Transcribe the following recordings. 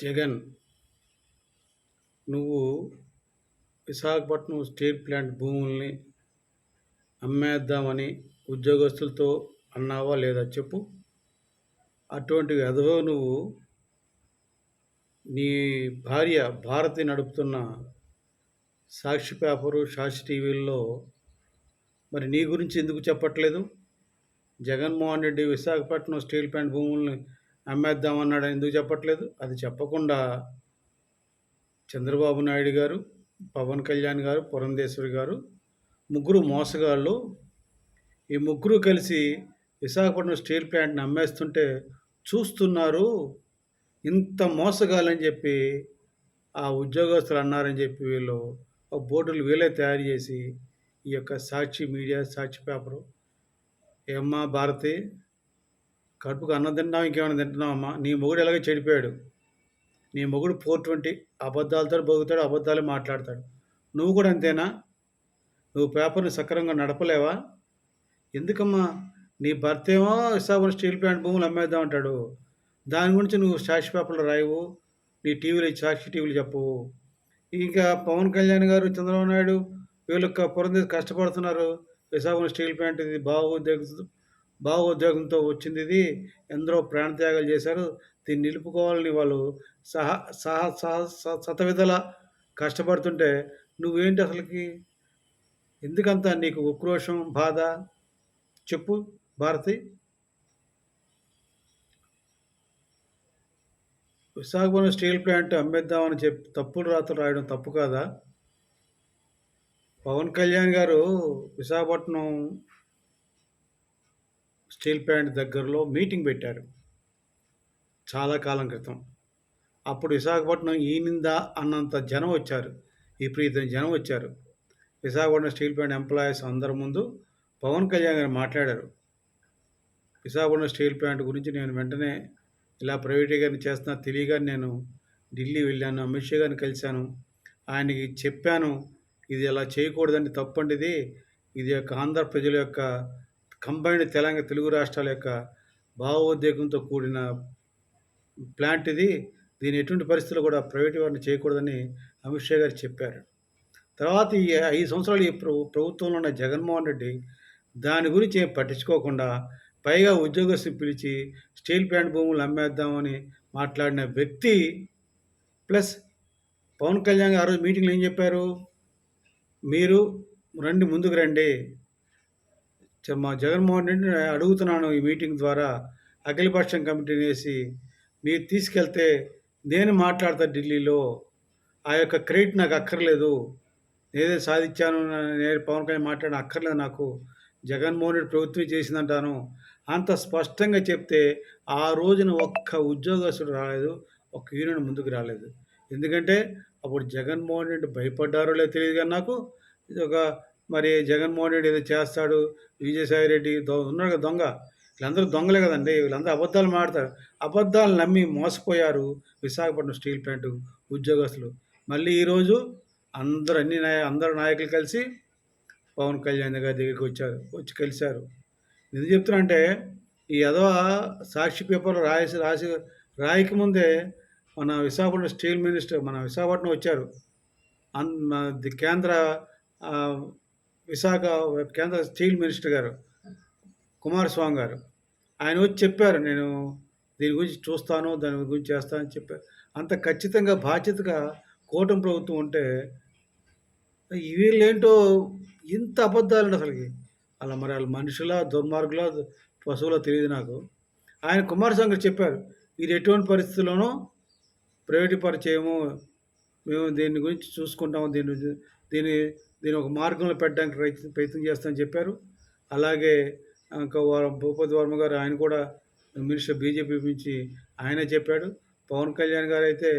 జగన్, నువ్వు Visakhapatnam steel plant భూముల్ని అమ్మేద్దామని ఉద్యోగస్తులతో అన్నావా లేదా చెప్పు? అటువంటి వెధవ నువ్వు నీ భార్య భారతి నడుపుతున్న సాక్షి పేపరు, సాక్షి టీవీల్లో మరి నీ గురించి ఎందుకు చెప్పట్లేదు? జగన్మోహన్ రెడ్డి విశాఖపట్నం స్టీల్ ప్లాంట్ భూముల్ని అమ్మేద్దామన్నాడని ఎందుకు చెప్పట్లేదు? అది చెప్పకుండా చంద్రబాబు నాయుడు గారు, పవన్ కళ్యాణ్ గారు, పురంధేశ్వరి గారు ముగ్గురు మోసగాళ్ళు. ఈ ముగ్గురు కలిసి విశాఖపట్నం స్టీల్ ప్లాంట్ని అమ్మేస్తుంటే చూస్తున్నారు. ఇంత మోసగాలని చెప్పి ఆ ఉద్యోగస్తులు అన్నారని చెప్పి వీళ్ళు బోర్డులు వీళ్ళే తయారు చేసి ఈ యొక్క సాక్షి మీడియా, సాక్షి పేపరు. ఏమ్మా భారతి, కడుపుకు అన్నం తింటున్నావు, ఇంకేమైనా తింటున్నావమ్మా? నీ మొగుడు ఎలాగో చెడిపోయాడు. నీ మొగుడు 420 అబద్ధాలతో బతుకుతాడు, అబద్ధాలే మాట్లాడతాడు. నువ్వు కూడా అంతేనా? నువ్వు పేపర్ని సక్రమంగా నడపలేవా? ఎందుకమ్మా? నీ భర్త ఏమో విశాఖపట్నం స్టీల్ ప్లాంట్ భూములు అమ్మేద్దాం అంటాడు. దాని గురించి నువ్వు సాక్షి పేపర్లో రాయవు, నీ టీవీలో సాక్షి టీవీలు చెప్పవు. ఇంకా పవన్ కళ్యాణ్ గారు, చంద్రబాబు నాయుడు వీళ్ళు పురంధేసి కష్టపడుతున్నారు. విశాఖపట్నం స్టీల్ ప్లాంట్ ఇది భావోద్వేగంతో వచ్చింది, ఇది ఎందరో ప్రాణత్యాగాలు చేశారు, దీన్ని నిలుపుకోవాలని వాళ్ళు శతవిధాల కష్టపడుతుంటే నువ్వేంటి అసలుకి? ఎందుకంత నీకు ఉక్రోషం, బాధ? చెప్పు భారతి. విశాఖపట్నం స్టీల్ ప్లాంట్ అమ్మేద్దామని చెప్పి తప్పుడు రాతలు రాయడం తప్పు కాదా? పవన్ కళ్యాణ్ గారు విశాఖపట్నం స్టీల్ ప్లాంట్ దగ్గరలో మీటింగ్ పెట్టారు చాలా కాలం క్రితం. అప్పుడు విశాఖపట్నం ఈనిందా అన్నంత జనం వచ్చారు, విపరీతం జనం వచ్చారు. విశాఖపట్నం స్టీల్ ప్లాంట్ ఎంప్లాయీస్ అందరి ముందు పవన్ కళ్యాణ్ గారు మాట్లాడారు. విశాఖపట్నం స్టీల్ ప్లాంట్ గురించి నేను వెంటనే ఇలా ప్రైవేటీకరణ చేస్తున్నా తెలియగానే నేను ఢిల్లీ వెళ్ళాను, అమిత్ షా గారిని కలిశాను, ఆయనకి చెప్పాను ఇది ఇలా చేయకూడదని, తప్పండి ఇది యొక్క ఆంధ్ర ప్రజల యొక్క కంబైన్డ్ తెలుగు రాష్ట్రాల యొక్క భావోద్వేగంతో కూడిన ప్లాంట్ ఇది, దీని ఎటువంటి పరిస్థితుల్లో కూడా ప్రైవేటీకరణ చేయకూడదని అమిత్ షా గారు చెప్పారు. తర్వాత ఈ 5 సంవత్సరాలు ఈ ప్రభుత్వంలో ఉన్న జగన్మోహన్ రెడ్డి దాని గురించి ఏం పట్టించుకోకుండా పైగా ఉద్యోగస్తుని పిలిచి స్టీల్ ప్లాంట్ భూములు అమ్మేద్దామని మాట్లాడిన వ్యక్తి. ప్లస్ పవన్ కళ్యాణ్ గారు ఆ రోజు మీటింగ్లో ఏం చెప్పారు? మీరు రండి, ముందుకు రండి, మా జగన్మోహన్ రెడ్డిని అడుగుతున్నాను ఈ మీటింగ్ ద్వారా అఖిలపక్షం కమిటీని వేసి మీరు తీసుకెళ్తే నేను మాట్లాడతా ఢిల్లీలో, ఆ యొక్క క్రెడిట్ నాకు అక్కర్లేదు, నేనే సాధించాను, నేను పవన్ కళ్యాణ్ మాట్లాడిన అక్కర్లేదు, నాకు జగన్మోహన్ రెడ్డి ప్రభుత్వం చేసిందంటాను అంత స్పష్టంగా చెప్తే ఆ రోజున ఒక్క ఉద్యోగస్తుడు రాలేదు, ఒక్క యూనియన్ ముందుకు రాలేదు. ఎందుకంటే అప్పుడు జగన్మోహన్ రెడ్డి భయపడ్డారో లేదో తెలియదు, కానీ నాకు ఇది ఒక మరి జగన్మోహన్ రెడ్డి ఏదో చేస్తాడు, విజయసాయి రెడ్డి ఉన్నాడు కదా దొంగ, వీళ్ళందరూ దొంగలే కదండి, వీళ్ళందరూ అబద్ధాలు మాట్లాడతారు. అబద్ధాలు నమ్మి మోసపోయారు విశాఖపట్నం స్టీల్ ప్లాంట్ ఉద్యోగస్తులు. మళ్ళీ ఈరోజు అందరు నాయకులు కలిసి పవన్ కళ్యాణ్ గారి దగ్గరికి వచ్చి కలిశారు. ఎందుకు చెప్తున్నా అంటే ఈ ఎదవ సాక్షి పేపర్లో రాయక ముందే మన విశాఖపట్నం స్టీల్ మినిస్టర్ మన విశాఖపట్నం వచ్చారు. కేంద్ర కేంద్ర స్టీల్ మినిస్టర్ గారు కుమారస్వామి గారు, ఆయన వచ్చి చెప్పారు, నేను దీని గురించి చూస్తాను, దాని గురించి చేస్తానని చెప్పారు. అంత ఖచ్చితంగా బాధ్యతగా కూటమి ప్రభుత్వం ఉంటే వీళ్ళేంటో ఇంత అబద్ధాలు అసలుకి. అలా మరి వాళ్ళ మనుషుల, దుర్మార్గుల, పశువులో తెలియదు నాకు. ఆయన కుమారస్వామి గారు చెప్పారు, ఇది ఎటువంటి పరిస్థితుల్లోనూ ప్రైవేటీకరించేమో, మేము దీని గురించి చూసుకుంటాము, దీని ఒక మార్గంలో పెట్టడానికి ప్రయత్నం చేస్తామని చెప్పారు. అలాగే ఇంకా భూపతి వర్మ గారు, ఆయన కూడా మినిస్టర్ బీజేపీ నుంచి ఆయనే చెప్పాడు. పవన్ కళ్యాణ్ గారు అయితే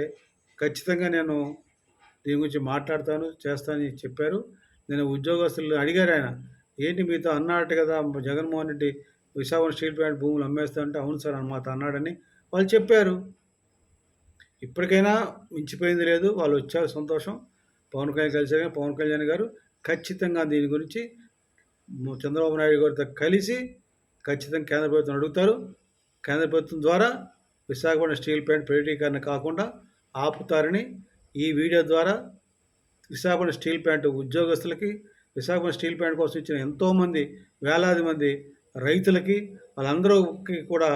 ఖచ్చితంగా నేను దీని గురించి మాట్లాడతాను, చేస్తానని చెప్పారు. నేను ఉద్యోగస్తులు అడిగారు, ఆయన ఏంటి మీతో అన్నట్టు కదా జగన్మోహన్ రెడ్డి విశాఖపట్నం స్టీల్ ప్లాంట్ భూములు అమ్మేస్తానంటే, అవును సార్ మాతో అన్నాడని వాళ్ళు చెప్పారు. ఇప్పటికైనా మించిపోయింది లేదు, వాళ్ళు వచ్చారు, సంతోషం. పవన్ కళ్యాణ్ కలిసారు, పవన్ కళ్యాణ్ గారు ఖచ్చితంగా దీని గురించి చంద్రబాబు నాయుడు గారితో కలిసి ఖచ్చితంగా కేంద్ర ప్రభుత్వం అడుగుతారు. కేంద్ర ప్రభుత్వం ద్వారా విశాఖపట్నం స్టీల్ ప్లాంట్ ప్రైవేటీకరణ కాకుండా ఆపుతారని ఈ వీడియో ద్వారా విశాఖపట్నం స్టీల్ ప్లాంట్ ఉద్యోగస్తులకి, విశాఖపట్నం స్టీల్ ప్లాంట్ కోసం ఇచ్చిన ఎంతోమంది వేలాది మంది రైతులకి వాళ్ళందరికీ కూడా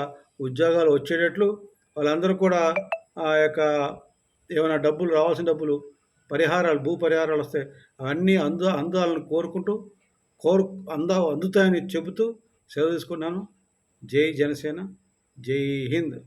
ఉద్యోగాలు వచ్చేటట్లు, వాళ్ళందరూ కూడా ఆ యొక్క ఏమైనా డబ్బులు రావాల్సిన డబ్బులు పరిహారాలు, భూ పరిహారాలు వస్తాయి అవన్నీ అందాలని కోరుకుంటూ అందుతాయని చెబుతూ సెలవు తీసుకున్నాను. జై జనసేన, జై హింద్.